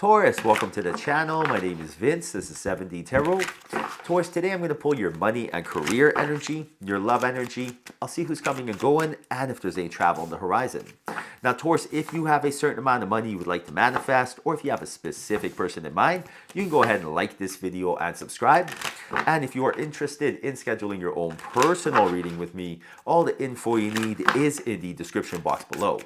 Taurus, welcome to the channel. My name is Vince. This is 7D Tarot. Taurus, today I'm going to pull your money and career energy, your love energy. I'll see who's coming and going and if there's any travel on the horizon. Now, Taurus, if you have a certain amount of money you would like to manifest, or if you have a specific person in mind, you can go ahead and like this video and subscribe. And if you are interested in scheduling your own personal reading with me, all the info you need is in the description box below.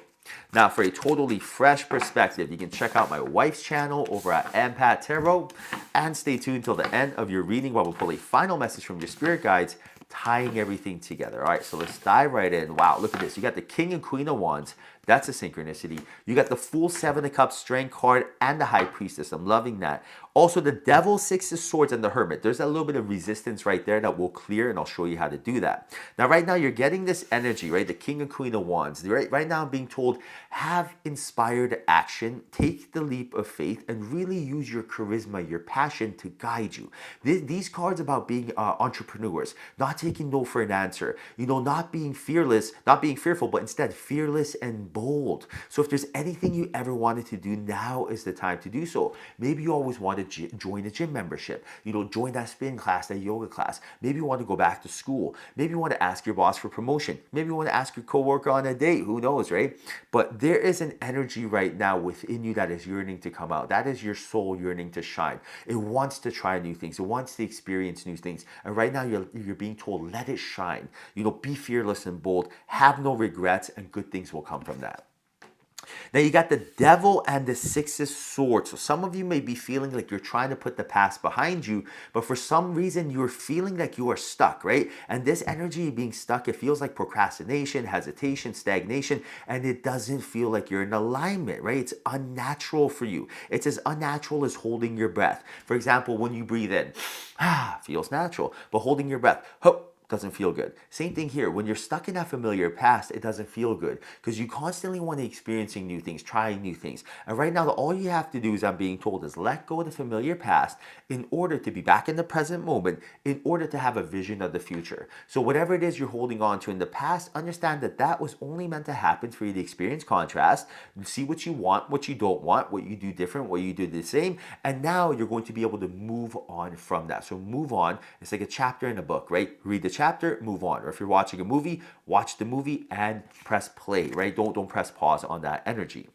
Now, for a totally fresh perspective, you can check out my wife's channel over at Ampat Tarot, and stay tuned till the end of your reading while we pull a final message from your spirit guides, tying everything together. All right, so let's dive right in. Wow, look at this. You got the King and Queen of Wands. That's a synchronicity. You got the Fool, Seven of Cups, Strength card, and the High Priestess. I'm loving that. Also, the Devil, Six of Swords, and the Hermit. There's a little bit of resistance right there that will clear, and I'll show you how to do that. Now, right now, you're getting this energy, right? The King and Queen of Wands. Right now, I'm being told, have inspired action, take the leap of faith, and really use your charisma, your passion to guide you. These cards about being entrepreneurs, not taking no for an answer, not being fearless, not being fearful, but instead fearless and bold. So if there's anything you ever wanted to do, now is the time to do so. Maybe you always wanted to join a gym membership, join that spin class, that yoga class. Maybe you want to go back to school. Maybe you want to ask your boss for promotion. Maybe you want to ask your coworker on a date. Who knows, right? But there is an energy right now within you that is yearning to come out. That is your soul yearning to shine. It wants to try new things. It wants to experience new things. And right now you're being told, let it shine. Be fearless and bold. Have no regrets, and good things will come from that. Now you got the Devil and the Six of Swords. So some of you may be feeling like you're trying to put the past behind you, but for some reason you're feeling like you are stuck, right? And this energy being stuck, it feels like procrastination, hesitation, stagnation, and it doesn't feel like you're in alignment, right? It's unnatural for you. It's as unnatural as holding your breath. For example, when you breathe in, feels natural, but holding your breath, doesn't feel good. Same thing here. When you're stuck in that familiar past, it doesn't feel good because you constantly want to experiencing new things, trying new things. And right now, all you have to do, is I'm being told, is let go of the familiar past in order to be back in the present moment, in order to have a vision of the future. So whatever it is you're holding on to in the past, understand that that was only meant to happen for you to experience contrast, see what you want, what you don't want, what you do different, what you do the same. And now you're going to be able to move on from that. So move on. It's like a chapter in a book, right? Read the chapter, move on. Or if you're watching a movie, watch the movie and press play, right? Don't press pause on that energy.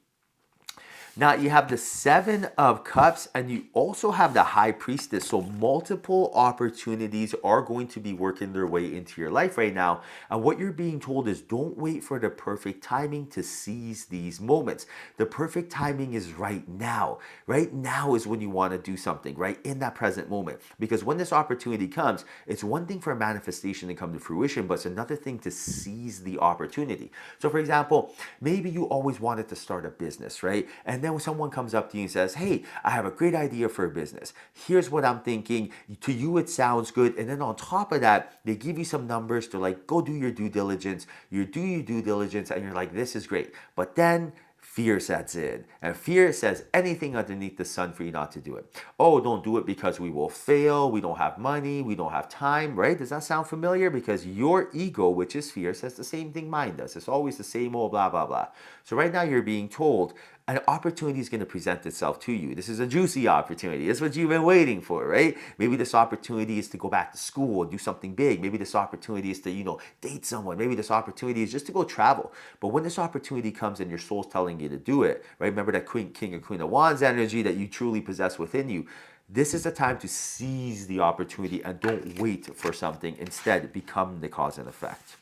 Now you have the Seven of Cups, and you also have the High Priestess. So multiple opportunities are going to be working their way into your life right now. And what you're being told is, don't wait for the perfect timing to seize these moments. The perfect timing is right now. Right now is when you want to do something, right? In that present moment. Because when this opportunity comes, it's one thing for a manifestation to come to fruition, but it's another thing to seize the opportunity. So for example, maybe you always wanted to start a business, right? And then when someone comes up to you and says, hey, I have a great idea for a business. Here's what I'm thinking. To you, it sounds good. And then on top of that, they give you some numbers to like, go do your due diligence. You do your due diligence and you're like, this is great. But then fear sets in, and fear says anything underneath the sun for you not to do it. Oh, don't do it because we will fail, we don't have money, we don't have time, right? Does that sound familiar? Because your ego, which is fear, says the same thing mine does. It's always the same old blah, blah, blah. So right now you're being told an opportunity is going to present itself to you. This is a juicy opportunity. This is what you've been waiting for, right? Maybe this opportunity is to go back to school and do something big. Maybe this opportunity is to, date someone. Maybe this opportunity is just to go travel. But when this opportunity comes and your soul's telling you to do it, right? Remember that King and Queen of Wands energy that you truly possess within you. This is the time to seize the opportunity and don't wait for something. Instead, become the cause and effect.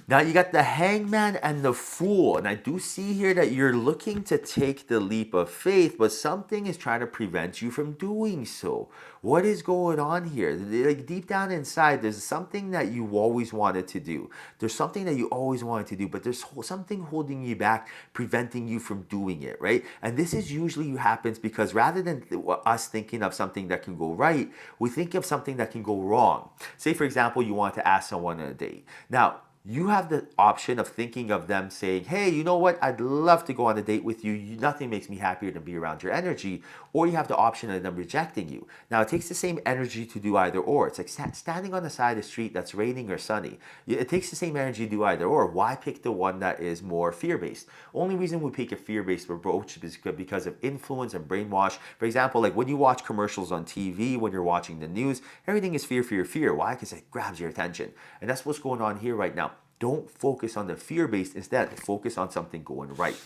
Now you got the Hangman and the Fool, and I do see here that you're looking to take the leap of faith, but something is trying to prevent you from doing so. What is going on here? Like deep down inside, there's something that you always wanted to do. There's something that you always wanted to do, but there's something holding you back, preventing you from doing it, right? And this is usually happens because rather than us thinking of something that can go right, we think of something that can go wrong. Say, for example, you want to ask someone on a date. Now, You have the option of thinking of them saying, hey, you know what? I'd love to go on a date with you. Nothing makes me happier than be around your energy. Or you have the option of them rejecting you. Now, it takes the same energy to do either or. It's like standing on the side of the street that's raining or sunny. It takes the same energy to do either or. Why pick the one that is more fear-based? Only reason we pick a fear-based approach is because of influence and brainwash. For example, like when you watch commercials on TV, when you're watching the news, everything is fear, fear, fear. Why? Because it grabs your attention. And that's what's going on here right now. Don't focus on the fear-based. Instead, focus on something going right.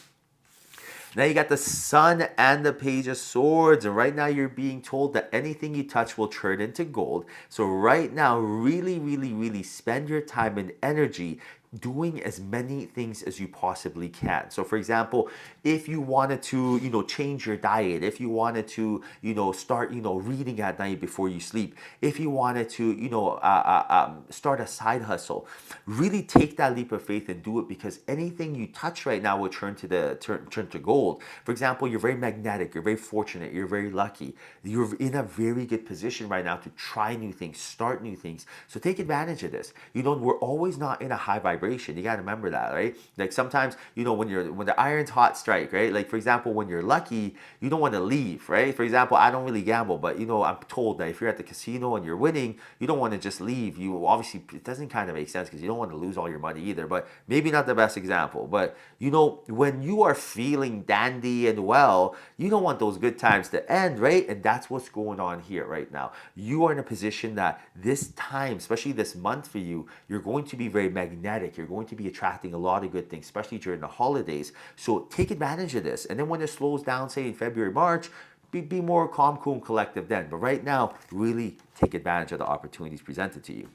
Now you got the Sun and the Page of Swords, and right now you're being told that anything you touch will turn into gold. So right now, really, really, really spend your time and energy doing as many things as you possibly can. So for example, if you wanted to, change your diet, if you wanted to, start, reading at night before you sleep, if you wanted to, start a side hustle, really take that leap of faith and do it, because anything you touch right now will turn to gold. For example, you're very magnetic, you're very fortunate, you're very lucky. You're in a very good position right now to try new things, start new things. So take advantage of this. We're always not in a high vibration. You got to remember that, right? Like sometimes, when the iron's hot strike, right? Like for example, when you're lucky, you don't want to leave, right? For example, I don't really gamble, but I'm told that if you're at the casino and you're winning, you don't want to just leave. You obviously, it doesn't kind of make sense because you don't want to lose all your money either, but maybe not the best example. But when you are feeling dandy and well, you don't want those good times to end, right? And that's what's going on here right now. You are in a position that this time, especially this month for you, you're going to be very magnetic. You're going to be attracting a lot of good things, especially during the holidays. So take advantage of this. And then when it slows down, say in February, March, be more calm, cool, and collective then. But right now, really take advantage of the opportunities presented to you.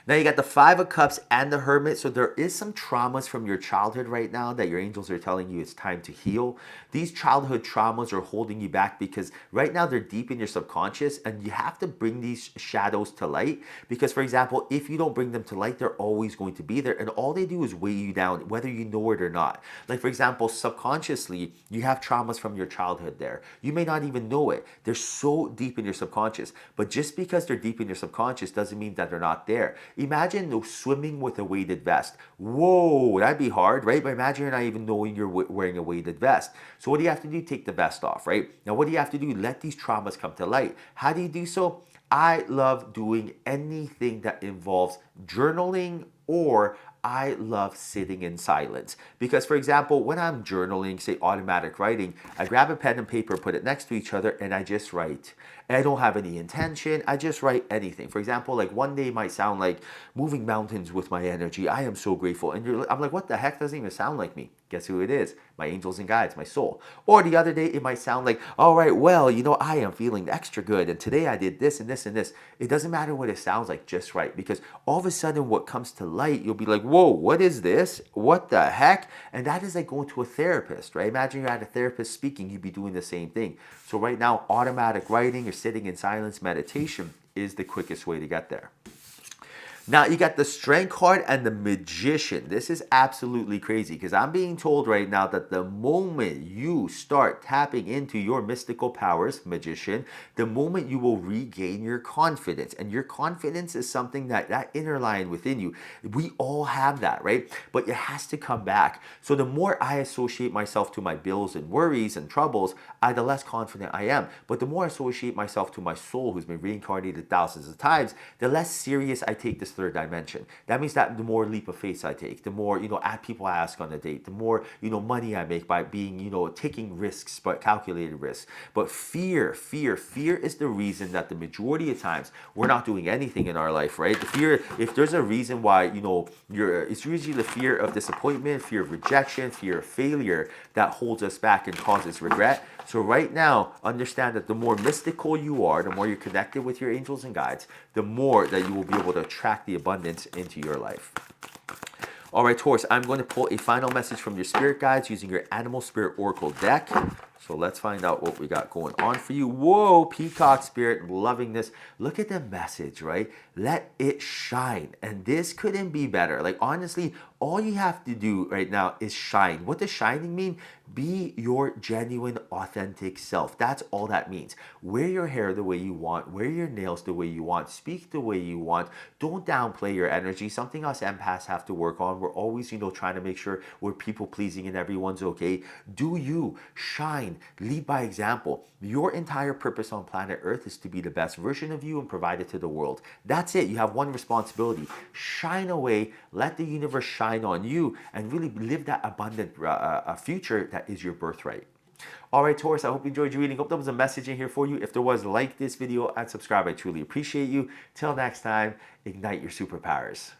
Now you got the Five of Cups and the Hermit. So there is some traumas from your childhood right now that your angels are telling you it's time to heal. These childhood traumas are holding you back because right now they're deep in your subconscious, and you have to bring these shadows to light. Because for example, if you don't bring them to light, they're always going to be there, and all they do is weigh you down, whether you know it or not. Like for example, subconsciously, you have traumas from your childhood there. You may not even know it. They're so deep in your subconscious. But just because they're deep in your subconscious doesn't mean that they're not there. Imagine swimming with a weighted vest. Whoa, that'd be hard, right? But imagine you're not even knowing you're wearing a weighted vest. So what do you have to do? Take the vest off, right? Now what do you have to do? Let these traumas come to light. How do you do so? I love doing anything that involves journaling, or I love sitting in silence. Because for example, when I'm journaling, say automatic writing, I grab a pen and paper, put it next to each other, and I just write. And I don't have any intention. I just write anything. For example, like one day might sound like moving mountains with my energy. I am so grateful. And I'm like, what the heck? Doesn't even sound like me. Guess who it is? My angels and guides, my soul. Or the other day, it might sound like, all right, well, I am feeling extra good. And today I did this and this and this. It doesn't matter what it sounds like, just right. Because all of a sudden, what comes to light, you'll be like, whoa, what is this? What the heck? And that is like going to a therapist, right? Imagine you're at a therapist speaking, you'd be doing the same thing. So right now, automatic writing or sitting in silence meditation is the quickest way to get there. Now you got the Strength card and the Magician. This is absolutely crazy because I'm being told right now that the moment you start tapping into your mystical powers, Magician, the moment you will regain your confidence. And your confidence is something that inner lion within you. We all have that, right? But it has to come back. So the more I associate myself to my bills and worries and troubles, the less confident I am. But the more I associate myself to my soul, who's been reincarnated thousands of times, the less serious I take this third dimension. That means that the more leap of faith I take, the more, people I ask on a date, the more, money I make by being, taking risks, but calculated risks. But fear is the reason that the majority of times we're not doing anything in our life, right? The fear, if there's a reason why, it's usually the fear of disappointment, fear of rejection, fear of failure that holds us back and causes regret. So right now, understand that the more mystical you are, the more you're connected with your angels and guides, the more that you will be able to attract the abundance into your life. All right, Taurus, I'm going to pull a final message from your spirit guides using your Animal Spirit Oracle deck. So let's find out what we got going on for you. Whoa, Peacock Spirit, loving this. Look at the message, right? Let it shine. And this couldn't be better. Like, honestly, All you have to do right now is shine. What does shining mean? Be your genuine, authentic self. That's all that means. Wear your hair the way you want, wear your nails the way you want, speak the way you want. Don't downplay your energy. Something us empaths have to work on. We're always, trying to make sure we're people pleasing and everyone's okay. Do you shine, lead by example. Your entire purpose on planet Earth is to be the best version of you and provide it to the world. That's it. You have one responsibility. Shine away, let the universe shine on you, and really live that abundant future that is your birthright. All right, Taurus, I hope you enjoyed your reading. Hope there was a message in here for you. If there was, like this video and subscribe. I truly appreciate you. Till next time, ignite your superpowers.